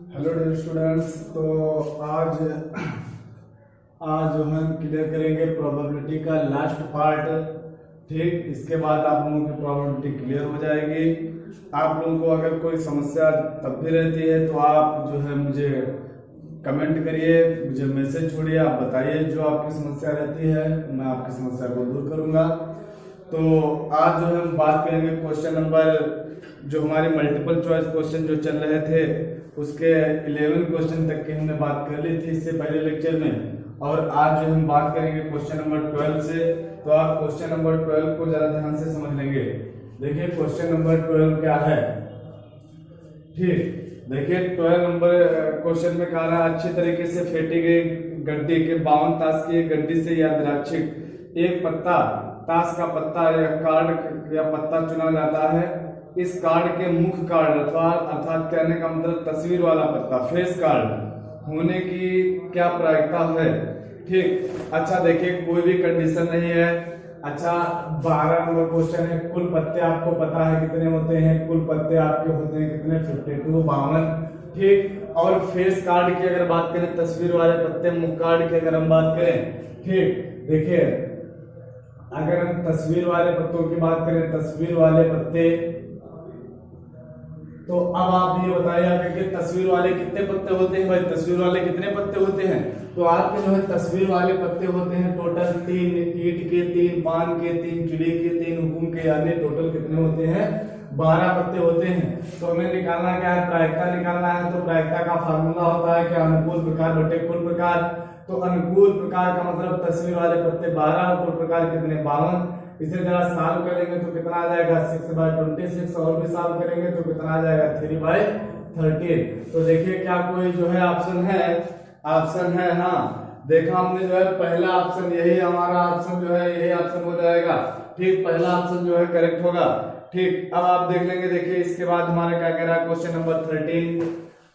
Hello dear students. तो आज आज हम क्लियर करेंगे प्रोबेबिलिटी का लास्ट पार्ट। ठीक, इसके बाद आप लोगों की प्रोबेबिलिटी क्लियर हो जाएगी। आप लोगों को अगर कोई समस्या तब भी रहती है तो आप जो है मुझे कमेंट करिए, मुझे मैसेज छोड़िए, आप बताइए जो आपकी समस्या रहती है, मैं आपकी समस्या को दूर करूंगा। तो आज जो है हम बात करेंगे क्वेश्चन नंबर, जो हमारे मल्टीपल चॉइस क्वेश्चन जो चल रहे थे उसके 11 क्वेश्चन तक की हमने बात कर ली थी इससे पहले लेक्चर में, और आज जो हम बात करेंगे क्वेश्चन नंबर 12 से। तो आप क्वेश्चन नंबर 12 को जरा ध्यान से समझ लेंगे। देखिए क्वेश्चन नंबर 12 क्या है। ठीक, देखिए 12 नंबर क्वेश्चन में कहा रहा है, अच्छी तरीके से फेंटी गई गड्डी के 52 ताश की गड्डी से यादृच्छिक एक पत्ता, ताश का पत्ता या कार्ड या पत्ता चुना जाता है। इस कार्ड के मुख्य कार्ड अर्थात कहने का मतलब तस्वीर वाला पत्ता, फेस कार्ड होने की क्या प्रायिकता है। ठीक, अच्छा देखिए कोई भी कंडीशन नहीं है। अच्छा 12 नंबर क्वेश्चन है, कुल पत्ते आपको पता है कितने होते हैं, कुल पत्ते आपके होते हैं कितने, 52 52। ठीक, और फेस कार्ड की अगर बात करें, तस्वीर वाले पत्ते, मुख्य कार्ड की अगर हम बात करें, ठीक देखिए अगर हम तस्वीर वाले पत्तों की बात करें, तस्वीर वाले पत्ते, तो अब आप ये बताइए कि तस्वीर वाले कितने पत्ते होते हैं। भाई तस्वीर वाले कितने पत्ते होते हैं, तो आपके जो है तस्वीर वाले पत्ते होते हैं टोटल 3, ईंट के 3, पान के 3, चिड़ी के 3, हुकुम के, यानी टोटल कितने होते हैं, 12 पत्ते होते हैं। तो हमें निकालना क्या है, प्रायिकता निकालना है। तो प्रायिकता का फार्मूला होता है कि अनुकूल प्रकार बटे कुल प्रकार। तो अनुकूल प्रकार का मतलब तस्वीर वाले पत्ते 12, कुल प्रकार कितने, 52। इसे जरा सॉल्व करेंगे तो कितना आ जाएगा, 6/26, और भी सॉल्व करेंगे तो कितना आ जाएगा, 3/13। तो देखिए क्या कोई जो है ऑप्शन है, ऑप्शन है, हाँ देखा हमने जो है पहला ऑप्शन, यही हमारा ऑप्शन जो है, यही ऑप्शन हो जाएगा। ठीक, पहला ऑप्शन जो है करेक्ट होगा। ठीक, अब आप देख लेंगे। देखिए इसके बाद हमारा क्या कह रहा है, क्वेश्चन नंबर 13।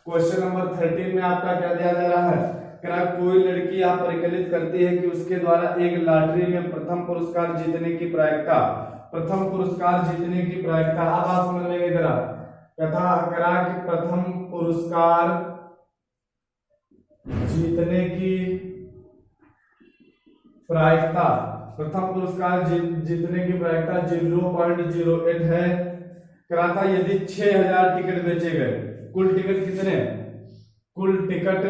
क्वेश्चन नंबर 13 में आपका क्या दिया जा रहा है, कोई लड़की आप परिकलित करती है कि उसके द्वारा एक लॉटरी में प्रथम पुरस्कार जीतने की प्रायिकता, प्रथम पुरस्कार जीतने की प्रायिकता। अब आप समझ लेंगे जरा, कथा करा कि प्रथम पुरस्कार जीतने की प्रायिकता, प्रथम पुरस्कार जीतने की प्रायिकता 0.08 है। कराता यदि 6000 टिकट बेचे गए, कुल टिकट कितने, कुल टिकट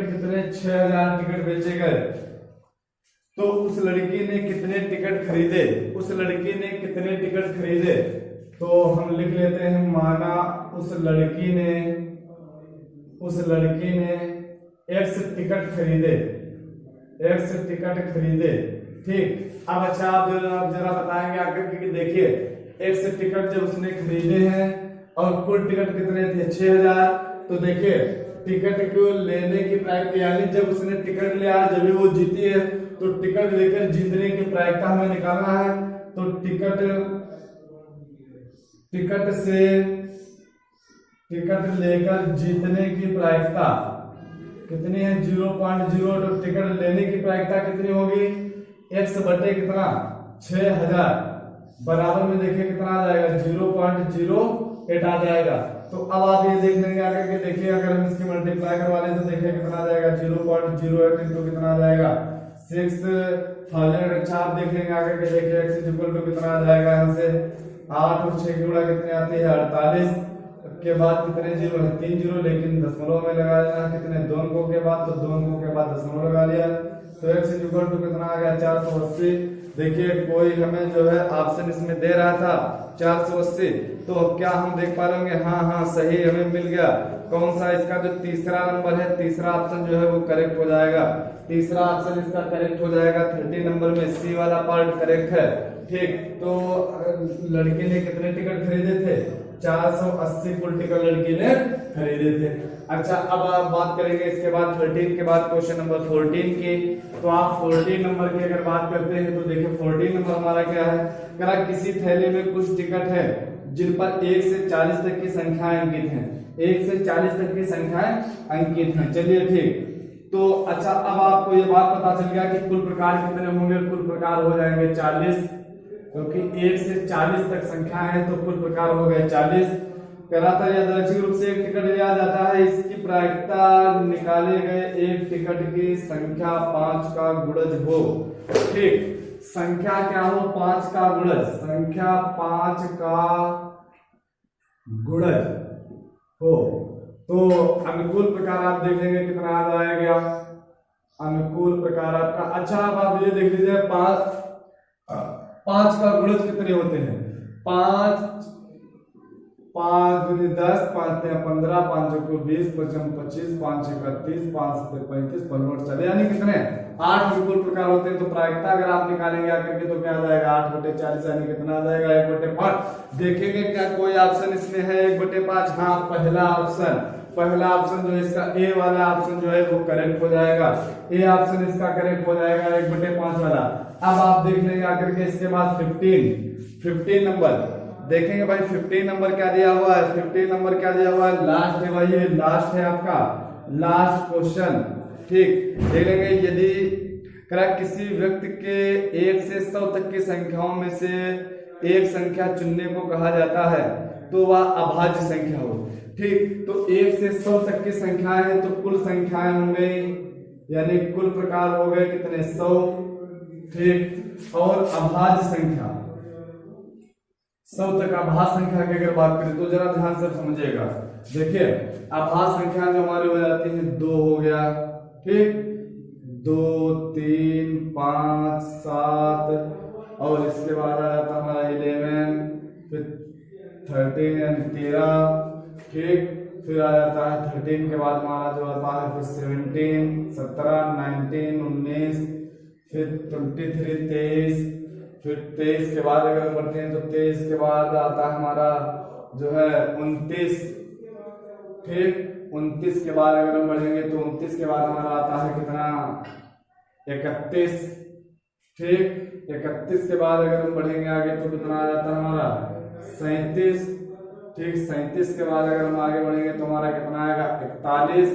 कितने, 6000 टिकट बेचे गए, तो उस लड़की ने कितने टिकट खरीदे, उस लड़की ने कितने टिकट खरीदे। तो हम लिख लेते हैं, माना उस लड़की ने X टिकट खरीदे, X टिकट खरीदे। ठीक, अब अच्छा आप जरा बताएंगे आकर के, देखिए X टिकट जब उसने खरीदे हैं और कुल टिकट कितने थे, 6000। तो देखिए टिकट को लेने की प्रायिकता, यानी जब उसने टिकट लिया, जब वो जीती है, तो टिकट लेकर जीतने की प्रायिकता हमें निकालना है। तो टिकट लेकर जीतने की प्रायिकता कितनी है, 0.0। तो टिकट लेने की प्रायिकता कितनी होगी, X बटे कितना, 6000, बराबर में देखिए कितना आ जाएगा, 0.08 आ जाएगा। तो अब आप ये देख लेंगे आगे के, देखिए अगर हम इसकी मल्टीप्लाई करवा लें तो देखिए कितना आ जाएगा, 0.08 इंटू कितना आ जाएगा, 6000। अच्छा आप देख लेंगे आगे के, देखिए x इक्वल टू कितना आ जाएगा, यहाँ से 8 और 6 की गुणा कितने आती है, 48 के बाद कितने जीरो है, 3 जीरो, लेकिन दशमलव में लगा देना, कितने, 2 अंकों के बाद, तो 2 अंकों के बाद दशमलव लगा लिया। तो x इक्वल टू कितना आ गया, 480। देखिए कोई हमें जो है ऑप्शन इसमें दे रहा था 480, तो अब क्या हम देख पा रहे हाँ हाँ सही हमें मिल गया। कौन सा, इसका जो तीसरा नंबर है, तीसरा ऑप्शन जो है वो करेक्ट हो जाएगा, तीसरा ऑप्शन इसका करेक्ट हो जाएगा। 30 नंबर में सी वाला पार्ट करेक्ट है। ठीक, तो लड़की ने कितने टिकट खरीदे थे, 480 कुल टिकट लड़की ने खरीदे थे। अच्छा अब आप बात करेंगे इसके बाद 13 के बाद क्वेश्चन नंबर 14 की। तो आप 14 नंबर की अगर बात करते हैं तो देखिए 14 नंबर हमारा क्या है, करा किसी थैली में कुछ टिकट है जिन पर 1 से 40 तक की संख्याएं अंकित हैं, 1 से 40 तक की संख्याएं अंकित हैं। चलिए ठीक, तो अच्छा अब आपको ये बात पता चल गया कि कुल प्रकार कितने होंगे, कुल प्रकार हो जाएंगे 40। क्योंकि 1 से 40 तक संख्या है तो कुल प्रकार हो गए 40। कराता यादृच्छिक रूप से एक टिकट लिया जाता है, इसकी प्रायिकता निकाले गए एक टिकट की संख्या 5 का गुणज हो। ठीक, संख्या क्या हो? 5 का गुणज, संख्या 5 का गुणज हो तो अनुकूल प्रकार आप देख लेंगे कितना आ जाएगा अनुकूल प्रकार आपका। अच्छा, अब आप ये देख लीजिए 5 का गुणज कितने होते हैं? 5 5 दूनी 10, 5 तिया 15, 5 चौको 20, 5 25, 5 31, 5 35, 15 चले, यानी कितने? 8 अनुकूल प्रकार होते हैं। तो प्रायिकता अगर आप निकालेंगे आकर के तो क्या आ जाएगा? 8/40, यानी कितना आ जाएगा? 1/5। देखेंगे क्या कोई ऑप्शन इसमें है 1/5? हाँ, पहला ऑप्शन जो है इसका ए वाला ऑप्शन जो है वो करेक्ट हो जाएगा। ए ऑप्शन इसका करेक्ट हो जाएगा 1/5 वाला। अब आप देख लेंगे आकर के इसके बाद 15 नंबर देखेंगे भाई। 15 नंबर क्या दिया हुआ है? 15 नंबर क्या दिया हुआ है? लास्ट है भाई, ये लास्ट है आपका लास्ट क्वेश्चन। ठीक, देख लेंगे यदि किसी व्यक्ति के 1 से 100 तक की संख्याओं में से एक संख्या चुनने को कहा जाता है तो वह अभाज्य संख्या हो। ठीक, तो 1 से 100 तक की संख्याएं हैं तो कुल संख्याएं हो गई, यानी कुल प्रकार हो गए कितने? 100। ठीक, और अभाज्य संख्या 100 तक अभाज्य संख्या की अगर बात करें तो जरा ध्यान से समझिएगा। देखिए, अभाज्य संख्या जो हमारी हो जाती है 2 हो गया। ठीक, 2 3 5 7 और इसके बाद आ जाता हमारा 11, फिर 13 यानी 13। ठीक, फिर आ जाता है 13 के बाद हमारा जो आता है फिर 17 17 19 19, फिर 23 23, फिर 23 के बाद अगर हम बढ़ते हैं तो 23 के बाद आता है हमारा जो है 29। ठीक, 29 के बाद अगर हम बढ़ेंगे तो 29 के बाद हमारा आता है कितना? 31। ठीक, 31 के बाद अगर हम बढ़ेंगे आगे तो कितना आ जाता है हमारा? 37। ठीक, 37 के बाद अगर हम आगे बढ़ेंगे तो हमारा कितना आएगा? 41।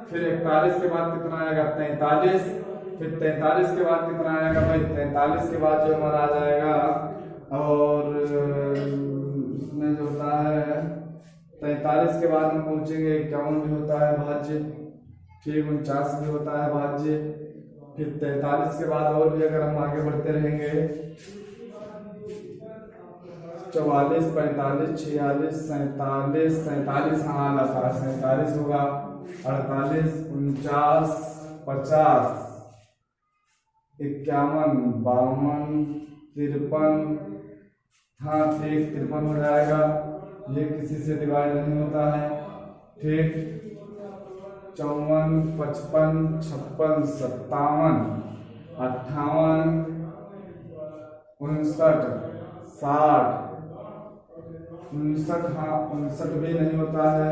फिर 41 के बाद कितना आएगा? 43। फिर 43 के बाद कितना आएगा भाई? 43 के बाद जो हमारा आ जाएगा और इसमें जो होता है 43 के बाद हम पहुंचेंगे 51 भी होता है भाज्य। ठीक, 49 भी होता है भाज्य। फिर 43 के बाद और भी अगर हम आगे बढ़ते रहेंगे 44 45 46 47 47, हाँ आता है 47 होगा। 48 49 50 51 52 53, हाँ ठीक 53 हो जाएगा। ये किसी से डिवाइड नहीं होता है। ठीक, 54 55 56 57 58 59 60 59, हाँ 59 भी नहीं होता है।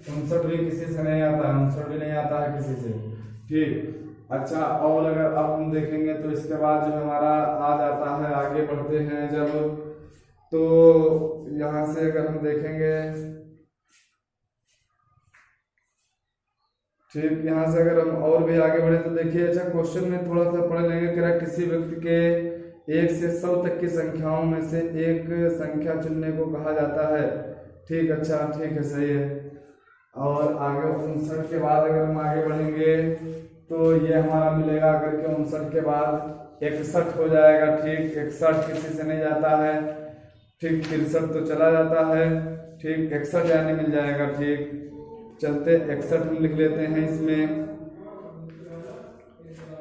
59 भी किसी से नहीं आता है, 59 भी नहीं आता है किसी से। ठीक, अच्छा, और अगर अब हम देखेंगे तो इसके बाद जो हमारा आ जाता है, आगे बढ़ते हैं जब, तो यहाँ से अगर हम देखेंगे, ठीक, यहाँ से अगर हम और भी आगे बढ़े तो देखिए, अच्छा क्वेश्चन में थोड़ा सा पढ़ लेंगे। कह रहा किसी व्यक्ति के 1 से 100 तक की संख्याओं में से एक संख्या चुनने को कहा जाता है। ठीक, अच्छा ठीक है, सही है। और आगे 59 के बाद अगर हम आगे बढ़ेंगे तो ये हमारा मिलेगा करके 59 के बाद 61 हो जाएगा। ठीक, 61 किसी से नहीं जाता है। ठीक, 63 तो चला जाता है। ठीक, 61 यानी मिल जाएगा। ठीक, चलते 61 हम लिख लेते हैं इसमें।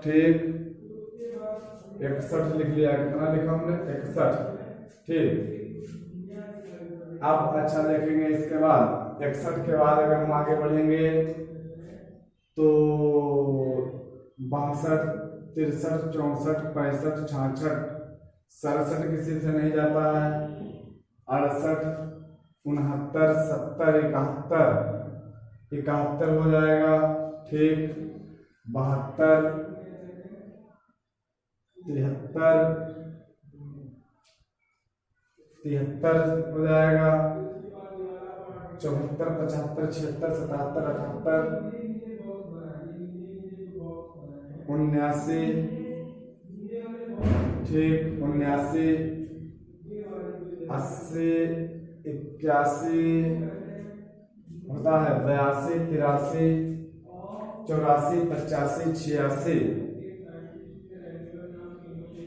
ठीक, 61 लिख लिया। कितना लिखा हमने? 61। ठीक, अब अच्छा देखेंगे इसके बाद 61 के बाद अगर हम आगे बढ़ेंगे तो 62 63 64 65 66 67 किसी से नहीं जाता है। 68 69 70 71 हो जाएगा। ठीक, 72 73 हो जाएगा। 74 75 76 77 78 79। ठीक, 79 80, 81 होता है, 82, 83, 84, 85, 86,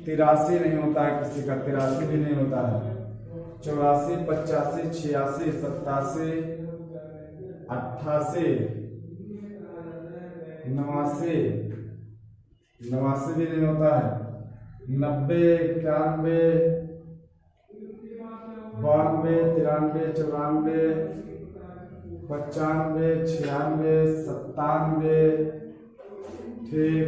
83 नहीं होता है किसी का, 83 भी नहीं होता है, 84, 85, 86, 87, 88, 89, 89 भी नहीं होता है, 90, 91, 92, 93, 94, 95, 96, 97, ठीक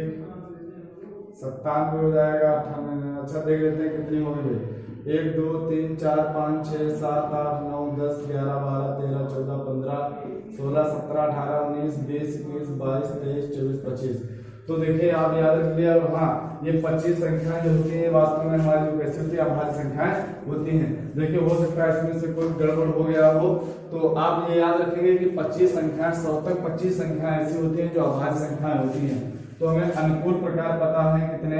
97 हो जाएगा, 98। अच्छा देख लेते हैं कितनी हो गई। 1 2 3 4 5 6 7 8 9 10 11 12 13 14 15 16 17 18 19 20 21 22 23 24 25। तो देखिए आप याद रख लिया। हाँ, ये 25 संख्याएं जो होती है वास्तव में हमारी जो कैसी होती है, अभाज्य संख्याएं होती हैं। देखिए हो सकता है इसमें से कोई गड़बड़ हो गया हो, तो आप ये याद रखेंगे कि 25 संख्याएं 100 तक 25 संख्याएं ऐसी होती हैं जो अभाज्य संख्याएं होती हैं। तो हमें अनुकूल प्रकार पता है कितने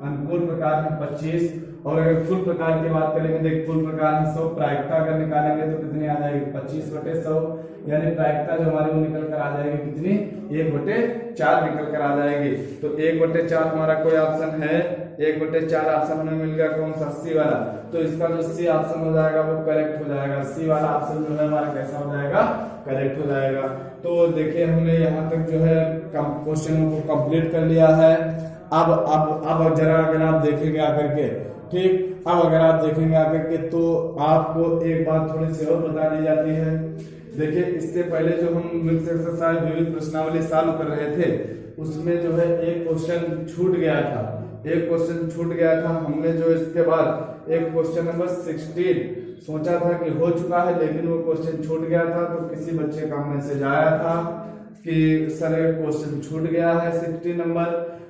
अनुकूल प्रकार है 25। और अगर कुल प्रकार की बात करेंगे, देख कुल प्रकार है 100, प्रायिकता अगर निकालेंगे तो कितनी आ जाएगी 25/100, यानी प्रायिकता जो हमारी वो निकल कर आ जाएगी कितनी 1/4 निकल कर आ जाएगी। तो 1/4 हमारा कोई ऑप्शन है, 1/4 ऑप्शन हमें मिल गया कौन सा, सी वाला। तो इसका जो सी ऑप्शन हो जाएगा वो करेक्ट हो जाएगा, सी वाला ऑप्शन जो है हमारा कैसा हो जाएगा, करेक्ट हो जाएगा। तो देखिए हमने यहाँ तक जो है क्वेश्चनों को कंप्लीट कर लिया है। अब जरा अगर आप देखेंगे आकर के, ठीक, अब अगर आप देखेंगे आकर के तो आपको एक बात थोड़ी सी और बता दी जाती है। देखिए इससे पहले जो हम मिक्स एक्सरसाइज विविध प्रश्नावली सॉल्व कर रहे थे उसमें जो है एक क्वेश्चन छूट गया था, हमने जो इसके बाद एक क्वेश्चन नंबर 16 सोचा था कि हो चुका है, लेकिन वो क्वेश्चन छूट गया था। तो किसी बच्चे का मैसेज आया था कि सर क्वेश्चन छूट गया है 16 नंबर।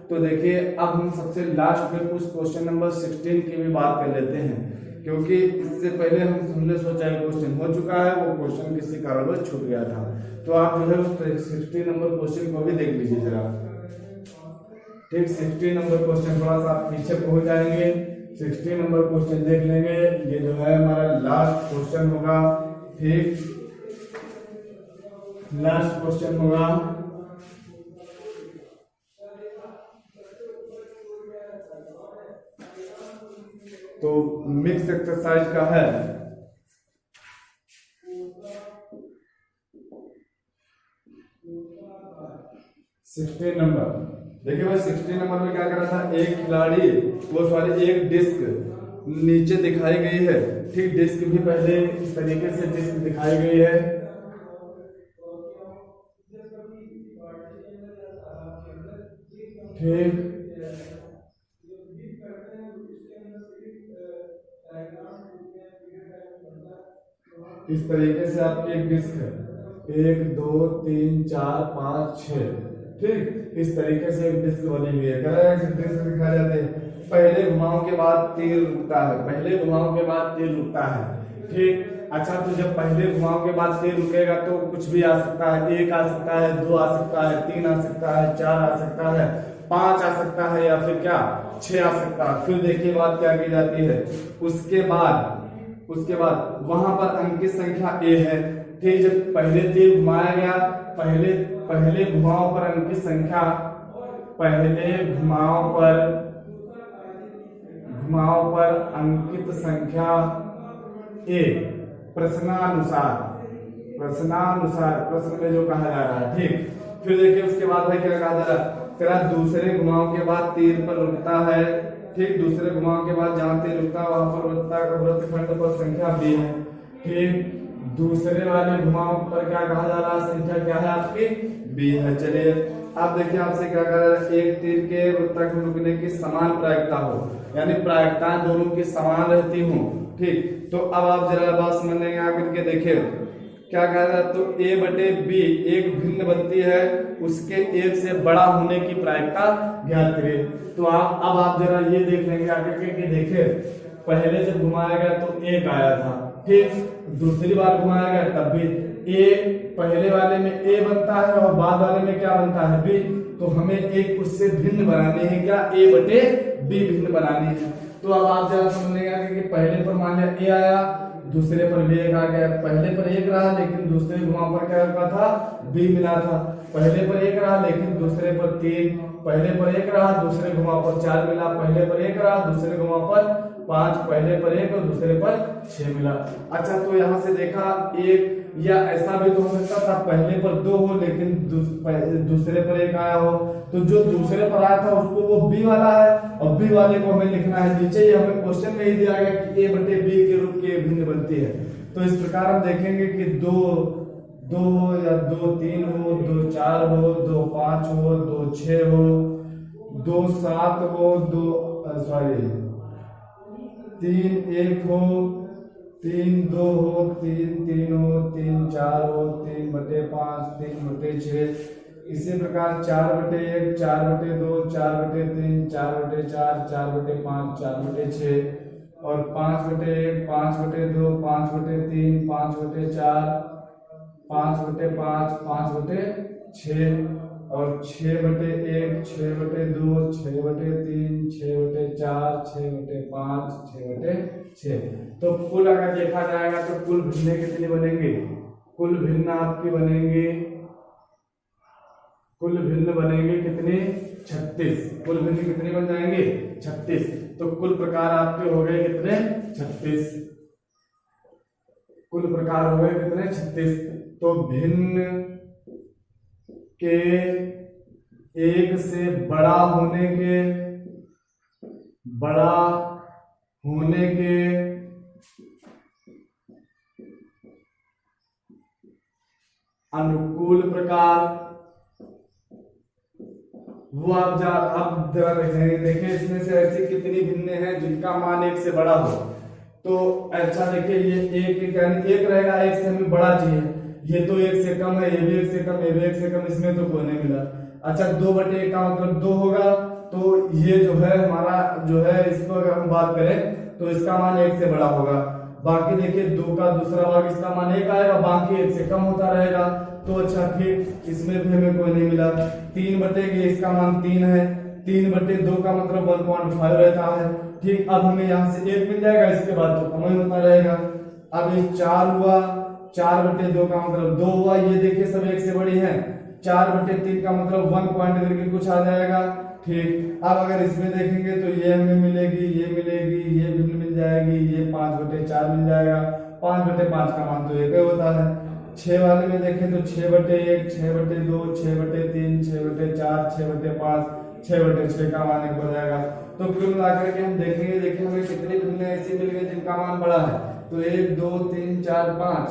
तो देखिए अब हम सबसे लास्ट में कुछ क्वेश्चन नंबर 16 की भी बात कर लेते हैं, क्योंकि इससे पहले हमने सोचा क्वेश्चन हो चुका है, वो क्वेश्चन किसी कारणवश छूट गया था। तो आप जो है उस 16 नंबर क्वेश्चन को भी देख लीजिए जरा, ठीक। 16 नंबर क्वेश्चन थोड़ा सा आप पीछे पहुंच जाएंगे, 16 नंबर क्वेश्चन देख लेंगे। ये जो है हमारा लास्ट क्वेश्चन होगा, ठीक, लास्ट क्वेश्चन होगा। तो मिक्स एक्सरसाइज का है 16 नंबर। देखिए भाई 16 नंबर में क्या करा था, एक खिलाड़ी एक डिस्क नीचे दिखाई गई है, ठीक, डिस्क भी पहले इस तरीके से डिस्क दिखाई गई है, ठीक। इस तरीके से आपकी एक डिस्क है, 1 2 3 4 5 6, ठीक, इस तरीके से एक डिस्क बनी हुई है। डिस्क दिखाए जाते हैं, पहले घुमाव के बाद तीर रुकता है, ठीक। अच्छा, तो जब पहले घुमाव के बाद तीर रुकेगा तो कुछ भी आ सकता है, 1 आ सकता है, 2 आ सकता है, 3 आ सकता है, 4 आ सकता है, 5 आ सकता है, या फिर क्या 6 आ सकता है। फिर देखिए बात क्या की जाती है, उसके बाद वहां पर अंकित संख्या A है, ठीक। जब पहले तीर घुमाया गया, पहले घुमाव पर अंकित संख्या, अंकित संख्या A प्रश्नानुसार प्रश्न में जो कहा जा रहा है, ठीक। फिर देखिए उसके बाद है क्या कहा जा रहा है, तेरा दूसरे घुमाव के बाद तीर पर रुकता है, ठीक। दूसरे घुमाव के बाद जहां तीर रुकता है वहां पर वृत्तखंड पर संख्या B है, ठीक। दूसरे वाले घुमाव पर क्या कहा जा रहा है, संख्या क्या है आपकी B है। चलिए अब देखिए आपसे क्या कह रहा है, एक तीर के वृत्तखंड रुकने की समान प्रायिकता हो, यानी प्रायिकता दोनों की समान रहती हो, ठीक। तो अब आप जरा बात समझने आकर के देखिए क्या कह रहा है, तो A/B एक भिन्न बनती है, उसके एक से बड़ा होने की प्रायिकता ज्ञात करें। तो अब आप जरा ये देख लेंगे आगे के देखिए पहले जब घुमाया गया तो 1 आया था, ठीक। दूसरी बार घुमाया गया तब भी A, पहले वाले में A बनता है और बाद वाले में क्या बनता है B। तो हमें एक उससे भिन्न बनानी है, क्या A/B भिन्न बनानी है। तो अब आप जरा समझ लेंगे कि पहले पर मान लिया A आया, दूसरे पर भी एक आ गया, पहले पर एक रहा लेकिन दूसरे घुमाव पर क्या रखा था, बी मिला था। पहले पर एक रहा लेकिन दूसरे पर 3, पहले पर एक रहा दूसरे घुमाव पर 4 मिला, पहले पर एक रहा दूसरे घुमाव पर 5, पहले पर 1 और दूसरे पर 6 मिला। अच्छा, तो यहाँ से देखा एक, या ऐसा भी तो हो सकता था पहले पर 2 हो लेकिन दूसरे पर 1 आया हो, तो जो दूसरे पर आया था उसको वो बी वाला है और बी वाले को हमें लिखना है नीचे ही हमें क्वेश्चन में ही दिया गया कि a बटे b के रूप के भिन्न बनती है। तो इस प्रकार हम देखेंगे कि 2 हो या 2 3 हो, 2 4 हो, 2 5 हो, 2 6 हो, 2 7 हो, 3 1 हो, 3 2 हो, 3 3 हो, 3 4 हो, 3 बटे 5, 3 बटे 6। इसी प्रकार 4 बटे 1, 4 बटे 2, 4 बटे 3, 4 बटे 4, 4 बटे 5, 4 बटे 6 और 5 बटे 1, 5 बटे 2, 5 बटे 3, 5 बटे 4, 5 बटे 5, 5 बटे 6 और 6 बटे 1, 6 बटे 2, 6 बटे 3, 6 बटे 4, 6 बटे 5, 6 बटे 6। तो कुल अगर देखा जाएगा तो कुल भिन्न कितने बनेंगे, कुल भिन्न आपके बनेंगे, कुल भिन्न बनेंगे कितने, 36। कुल भिन्न कितने बन जाएंगे, 36। तो कुल प्रकार आपके हो गए कितने, 36। कुल प्रकार हो गए कितने, 36। तो भिन्न के एक से बड़ा होने के अनुकूल प्रकार, वो आप जरा देखिए इसमें से ऐसी कितनी भिन्न है जिनका मान 1 से बड़ा हो। तो अच्छा देखिए ये एक यानी 1 रहेगा, 1 से हमें बड़ा चाहिए, ये तो 1 से कम है, ये भी 1 से कम, ये भी 1 से कम, इसमें तो कोई नहीं मिला। अच्छा 2 बटे 1 का मतलब 2 होगा, तो ये जो है हमारा जो है इसको अगर हम बात करें तो इसका मान 1 से बड़ा होगा। बाकी देखिए 2 का दूसरा भाग इसका मान 1 आएगा, बाकी 1 से कम होता रहेगा। तो अच्छा ठीक, इसमें भी हमें कोई नहीं मिला। 3 बटे इसका मान 3 है, 3 बटे 2 का मतलब 1.5 रहता है। ठीक, अब हमें यहाँ से 1 मिल जाएगा, इसके बाद तो कम ही होता रहेगा। अब ये 4 हुआ, 4 बटे 2 का मतलब 2 हुआ, ये देखिए सब 1 से बड़ी है। 4 बटे 3 का मतलब 1 पॉइंट करके कुछ आ जाएगा। ठीक, अब अगर इसमें देखेंगे तो ये हमें मिलेगी, ये मिलेगी, ये भिन्न मिल जाएगी, ये 5 बटे 4 मिल जाएगा। 5 बटे 5 का मान तो 1 ही होता है। 6 वाले में देखें तो 6 बटे 1, 6 बटे 2, 6 बटे 3, 6 बटे 4, 6 बटे 5, 6 बटे 6 का मान 1 हो जाएगा। तो कुल मिलाकर के हम देखेंगे, देखिए हमें कितने भिन्न ऐसी मिल गए जिनका मान बड़ा है। तो 1 2 3 4 5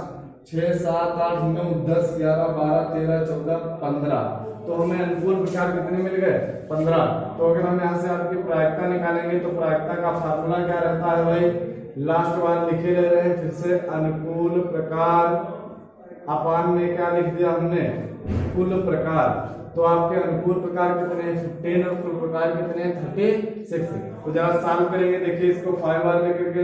6 7 8 9 10 11 12 13 14 15। तो हमें अनुकूल प्रकार कितने मिल गए, 15। तो अगर हम यहाँ से आपकी प्रायिकता निकालेंगे तो प्रायिकता का फार्मूला क्या रहता है भाई, लास्ट बार लिखे ले रहे हैं फिर से, अनुकूल प्रकार अपान में क्या लिख दिया हमने, कुल प्रकार। तो आपके अनुकूल प्रकार कितने हैं, 15 और कुल प्रकार कितने हैं, 36। तो जरा सॉल्व करेंगे, देखिए इसको 5 बार लेकर के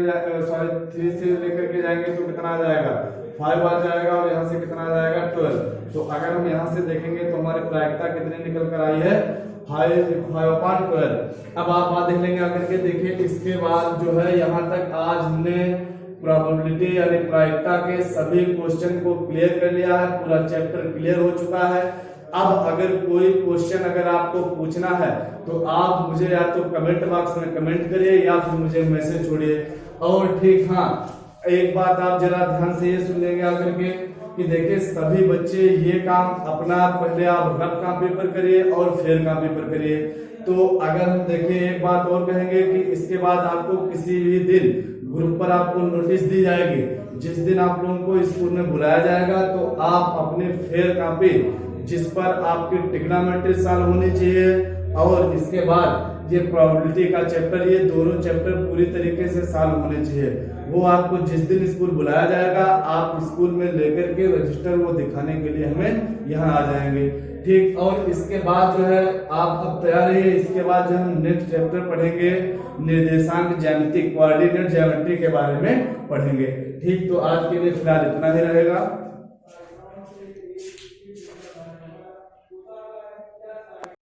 3 से लेकर के जाएंगे तो कितना आ जाएगा, 5 आ जाएगा और यहाँ से कितना आ जाएगा, 12। तो अगर हम यहाँ से देखेंगे तो हमारी प्रायिकता कितनी निकल कर आई है, 5/12। अब आप बात देख लेंगे आकर के, देखिए इसके बाद जो है यहाँ तक आज हमने प्रोबेबिलिटी यानी प्रायिकता के सभी क्वेश्चन को क्लियर कर लिया है, पूरा चैप्टर क्लियर हो चुका है। अब अगर कोई क्वेश्चन अगर आपको पूछना है तो आप मुझे या तो कमेंट बॉक्स में कमेंट करिए या फिर मुझे मैसेज छोड़िए। और ठीक, हाँ एक बात आप जरा ध्यान से ये सुन लेंगे आकर के कि देखिए सभी बच्चे ये काम अपना पहले आप रफ का पेपर करिए और फेयर का पेपर करिए। तो अगर हम देखिए एक बात और कहेंगे कि इसके बाद आपको किसी भी दिन ग्रुप पर आपको नोटिस दी जाएगी, जिस दिन आप लोगों को स्कूल में बुलाया जाएगा तो आप अपने फेयर कॉपी जिस पर आपकी ट्रिग्नोमेट्री सॉल्व होनी चाहिए और इसके बाद ये प्रोबेबिलिटी का चैप्टर, ये दोनों चैप्टर पूरी तरीके से सॉल्व होने चाहिए, वो आपको जिस दिन स्कूल बुलाया जाएगा आप स्कूल में लेकर के रजिस्टर वो दिखाने के लिए हमें यहाँ आ जाएंगे। ठीक, और इसके बाद जो है आप अब तैयार रहिए, इसके बाद जो हम नेक्स्ट चैप्टर पढ़ेंगे निर्देशांक ज्यामिति, कोऑर्डिनेट ज्योमेट्री के बारे में पढ़ेंगे। ठीक, तो आज के लिए फिलहाल इतना ही रहेगा।